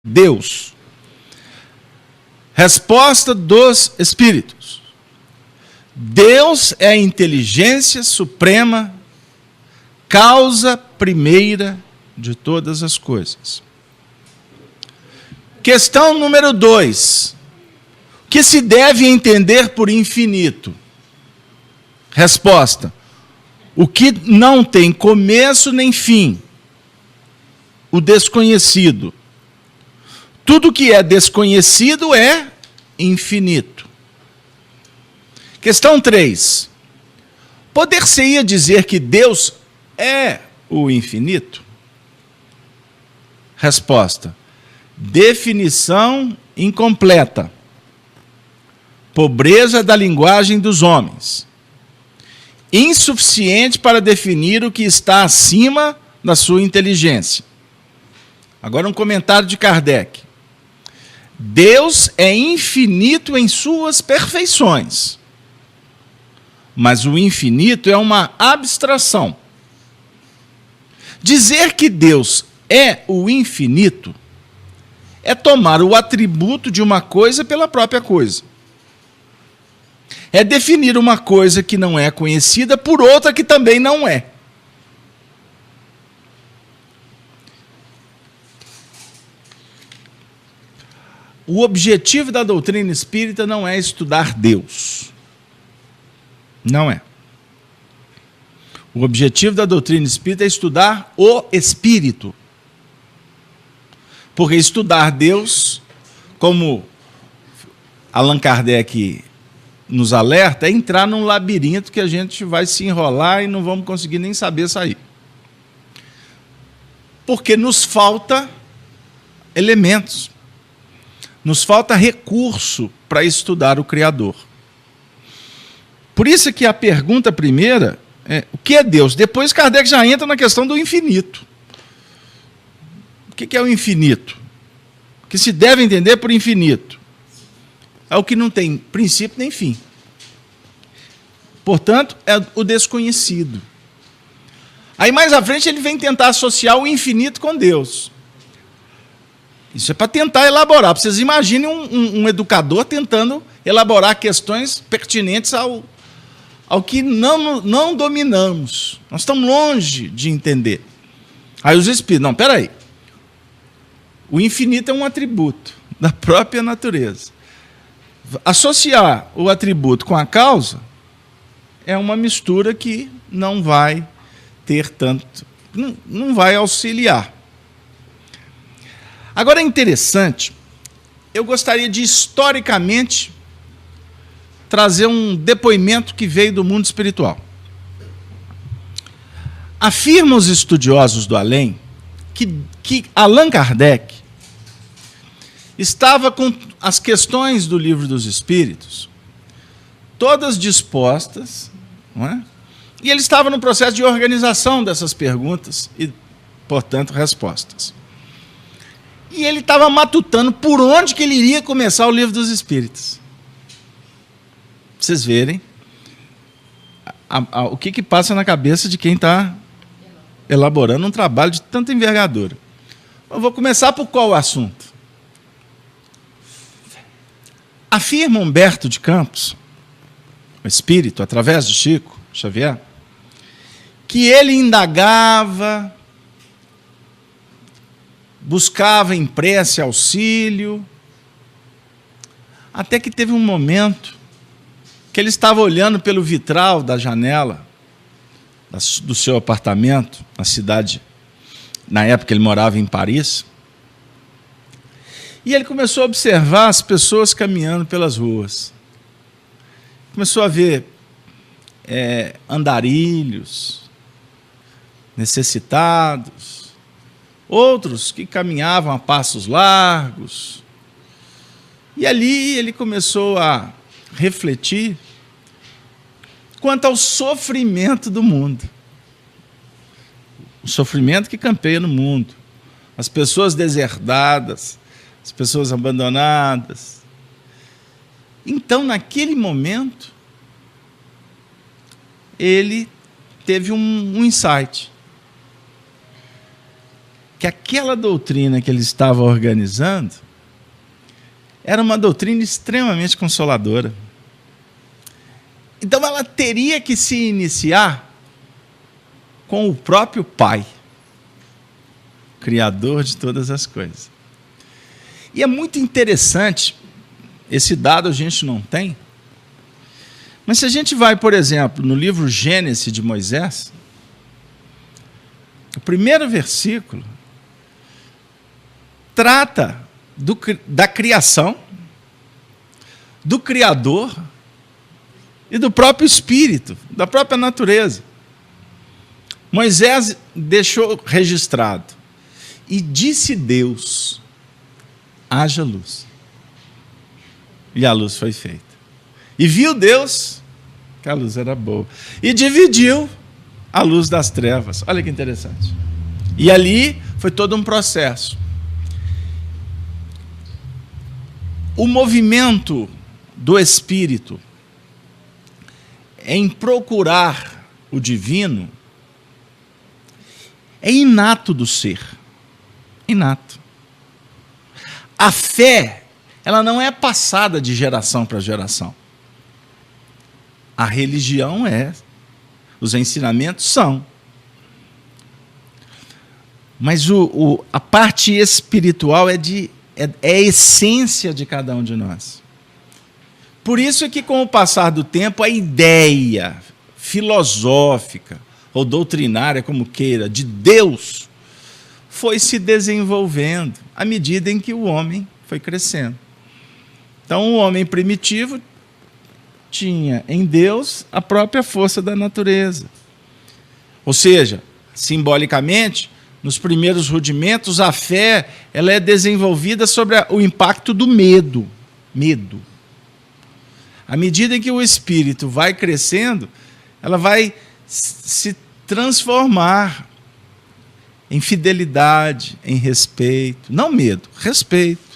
Deus. Resposta dos Espíritos. Deus é a inteligência suprema, causa primeira de todas as coisas. Questão número 2. O que se deve entender por infinito? Resposta. O que não tem começo nem fim. O desconhecido. Tudo que é desconhecido é infinito. Questão 3. Poder-se-ia dizer que Deus é o infinito? Resposta. Definição incompleta. Pobreza da linguagem dos homens. Insuficiente para definir o que está acima da sua inteligência. Agora um comentário de Kardec. Deus é infinito em suas perfeições. Mas o infinito é uma abstração. Dizer que Deus é o infinito é tomar o atributo de uma coisa pela própria coisa. É definir uma coisa que não é conhecida por outra que também não é. O objetivo da doutrina espírita não é estudar Deus. Não é. O objetivo da doutrina espírita é estudar o Espírito. Porque estudar Deus, como Allan Kardec nos alerta, é entrar num labirinto que a gente vai se enrolar e não vamos conseguir nem saber sair. Porque nos falta elementos, nos falta recurso para estudar o Criador. Por isso que a pergunta primeira é: o que é Deus? Depois Kardec já entra na questão do infinito. O que é o infinito? O que se deve entender por infinito? É o que não tem princípio nem fim. Portanto, é o desconhecido. Aí mais à frente ele vem tentar associar o infinito com Deus. Isso é para tentar elaborar. Vocês imaginem um educador tentando elaborar questões pertinentes ao que não dominamos. Nós estamos longe de entender. Aí os espíritos, não, espera aí. O infinito é um atributo da própria natureza. Associar o atributo com a causa é uma mistura que não vai ter tanto, não vai auxiliar. Agora é interessante, eu gostaria de historicamente trazer um depoimento que veio do mundo espiritual. Afirmam os estudiosos do além que Allan Kardec estava com as questões do Livro dos Espíritos todas dispostas, não é? E ele estava no processo de organização dessas perguntas e, portanto, respostas. E ele estava matutando por onde que ele iria começar o Livro dos Espíritos. Pra vocês verem o que passa na cabeça de quem está elaborando um trabalho de tanta envergadura. Eu vou começar por qual assunto? Afirma Humberto de Campos, o espírito, através de Chico Xavier, que ele indagava, buscava em prece auxílio, até que teve um momento que ele estava olhando pelo vitral da janela do seu apartamento, na cidade, na época ele morava em Paris, e ele começou a observar as pessoas caminhando pelas ruas. Começou a ver andarilhos, necessitados, outros que caminhavam a passos largos. E ali ele começou a refletir quanto ao sofrimento do mundo. O sofrimento que campeia no mundo. As pessoas deserdadas, as pessoas abandonadas. Então, naquele momento, ele teve um insight. que aquela doutrina que ele estava organizando era uma doutrina extremamente consoladora. Então ela teria que se iniciar com o próprio Pai, Criador de todas as coisas. E é muito interessante, esse dado a gente não tem, mas se a gente vai, por exemplo, no livro Gênesis de Moisés, o primeiro versículo trata da criação, do Criador e do próprio Espírito, da própria natureza. Moisés deixou registrado: e disse Deus, haja luz. E a luz foi feita. E viu Deus que a luz era boa. E dividiu a luz das trevas. Olha que interessante. E ali foi todo um processo. O movimento do Espírito em procurar o divino é inato do ser. Inato. A fé, ela não é passada de geração para geração. A religião é. Os ensinamentos são. Mas a parte espiritual é a essência de cada um de nós. Por isso é que, com o passar do tempo, a ideia filosófica ou doutrinária, como queira, de Deus foi se desenvolvendo à medida em que o homem foi crescendo. Então, o homem primitivo tinha em Deus a própria força da natureza. Ou seja, simbolicamente, nos primeiros rudimentos, a fé ela é desenvolvida sobre o impacto do medo. Medo. À medida em que o espírito vai crescendo, ela vai se transformar em fidelidade, em respeito. Não medo, respeito.